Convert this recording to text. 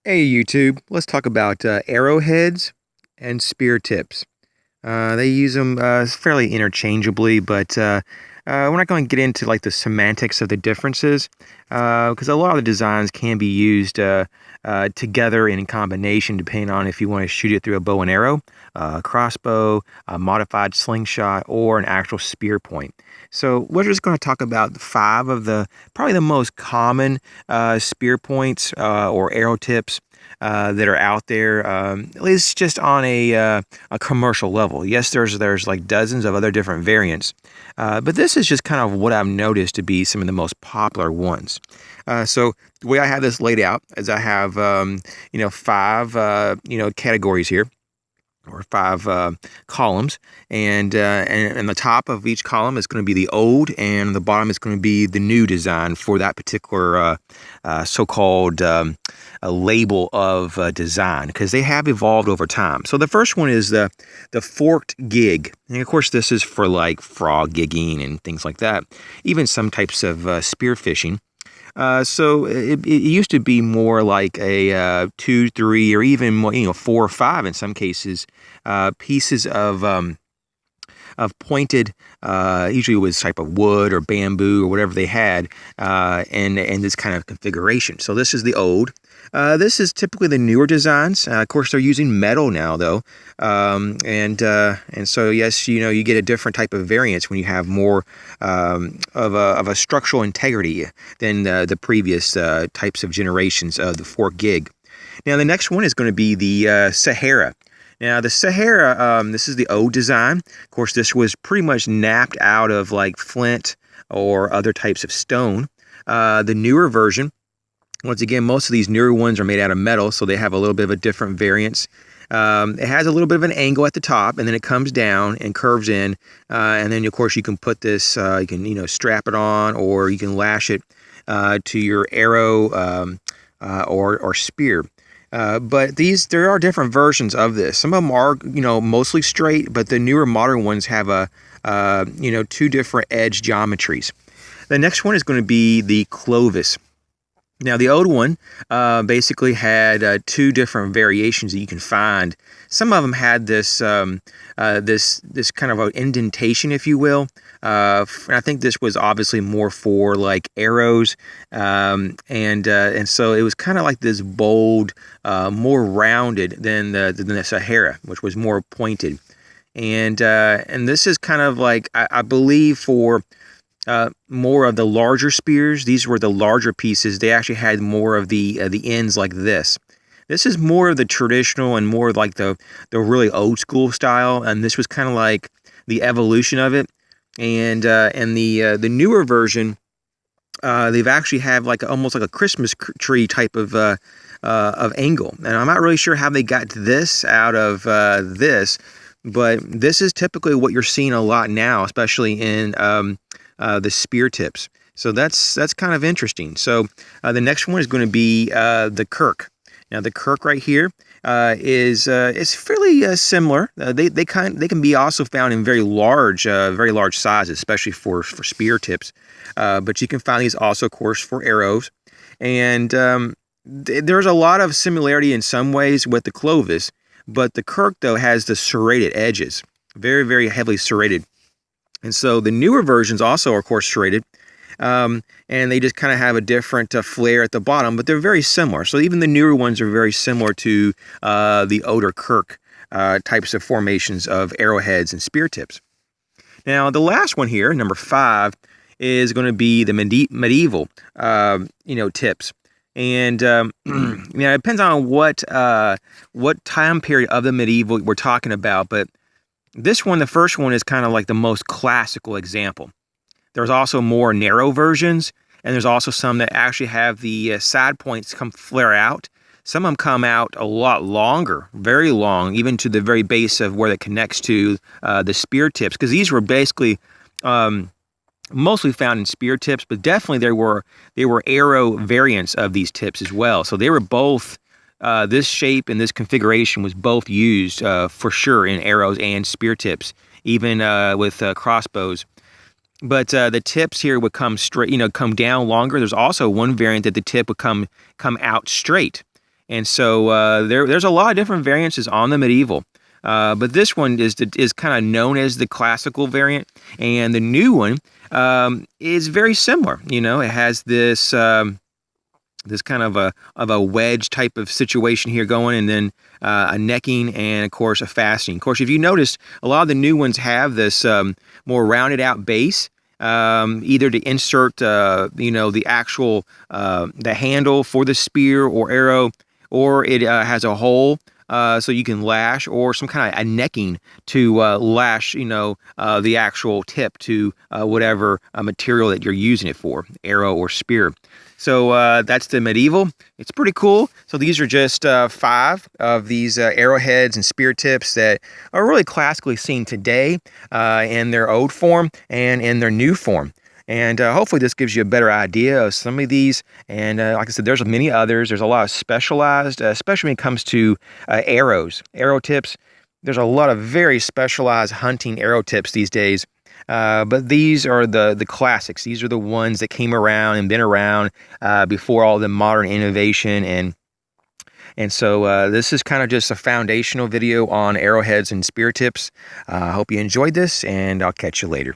Hey YouTube, let's talk about arrowheads and spear tips. They use them fairly interchangeably, but we're not going to get into like the semantics of the differences because a lot of the designs can be used together in combination depending on if you want to shoot it through a bow and arrow, crossbow, a modified slingshot, or an actual spear point. So we're just going to talk about five of the probably the most common spear points or arrow tips that are out there, at least just on a commercial level. Yes, there's like dozens of other different variants, but this is just kind of what I've noticed to be some of the most popular ones. So the way I have this laid out is I have five categories here, or five columns, and the top of each column is going to be the old, and the bottom is going to be the new design for that particular so-called label of design, because they have evolved over time. So the first one is the forked gig, and of course this is for like frog gigging and things like that, even some types of spear fishing. So it used to be more like a 2, 3, or even more, 4 or 5 in some cases, pieces of pointed, usually it was type of wood or bamboo or whatever they had, and this kind of configuration. So this is the old. This is typically the newer designs. Of course, they're using metal now, though, and so yes, you get a different type of variance when you have more of a structural integrity than the previous types of generations of the fork gig. Now, the next one is going to be the Sahara. Now, the Sahara, this is the old design. Of course, this was pretty much knapped out of like flint or other types of stone. The newer version, once again, most of these newer ones are made out of metal, so they have a little bit of a different variance. It has a little bit of an angle at the top, and then it comes down and curves in. And then, of course, you can put this, you can, strap it on, or you can lash it to your arrow or spear. But there are different versions of this. Some of them are, mostly straight, but the newer modern ones have two different edge geometries. The next one is going to be the Clovis. Now, the old one basically had two different variations that you can find. Some of them had this this kind of an indentation, if you will. And I think this was obviously more for like arrows, and so it was kind of like this bold, more rounded than the Sahara, which was more pointed. And this is kind of like I believe for more of the larger spears. These were the larger pieces. They actually had more of the ends like this. This is more of the traditional and more like the really old school style, and this was kind of like the evolution of it. And the newer version, they've actually have like almost like a Christmas tree type of angle. And I'm not really sure how they got this out of this, but this is typically what you're seeing a lot now, especially in the spear tips. So that's kind of interesting. So the next one is going to be the Kirk. Now the Kirk right here is fairly similar. They can be also found in very large sizes, especially for spear tips. But you can find these also, of course, for arrows. And there's a lot of similarity in some ways with the Clovis, but the Kirk though has the serrated edges, very, very heavily serrated. And so the newer versions also are, of course, serrated, and they just kind of have a different flare at the bottom, but they're very similar. So even the newer ones are very similar to the older Kirk types of formations of arrowheads and spear tips. Now, the last one here, number 5, is going to be the medieval, tips. And it depends on what time period of the medieval we're talking about, but this one, the first one, is kind of like the most classical example. There's also more narrow versions, and there's also some that actually have the side points flare out. Some of them come out a lot longer, very long, even to the very base of where it connects to the spear tips, because these were basically mostly found in spear tips, but definitely there were arrow variants of these tips as well. So they were both. This shape and this configuration was both used for sure in arrows and spear tips, even with crossbows. But the tips here would come straight, come down longer. There's also one variant that the tip would come out straight. And so there's a lot of different variances on the medieval. But this one is kind of known as the classical variant, and the new one is very similar. You know, it has this this kind of a wedge type of situation here going, and then a necking, and of course a fastening. Of course, if you notice, a lot of the new ones have this more rounded out base, either to insert the actual the handle for the spear or arrow, or it has a hole so you can lash, or some kind of a necking to lash the actual tip to whatever material that you're using it for, arrow or spear. So that's the medieval. It's pretty cool. So these are just 5 of these arrowheads and spear tips that are really classically seen today in their old form and in their new form. And hopefully this gives you a better idea of some of these. And like I said, there's many others. There's a lot of specialized, especially when it comes to arrows, arrow tips. There's a lot of very specialized hunting arrow tips these days. But these are the classics. These are the ones that came around and been around before all the modern innovation. And so this is kind of just a foundational video on arrowheads and spear tips. I hope you enjoyed this, and I'll catch you later.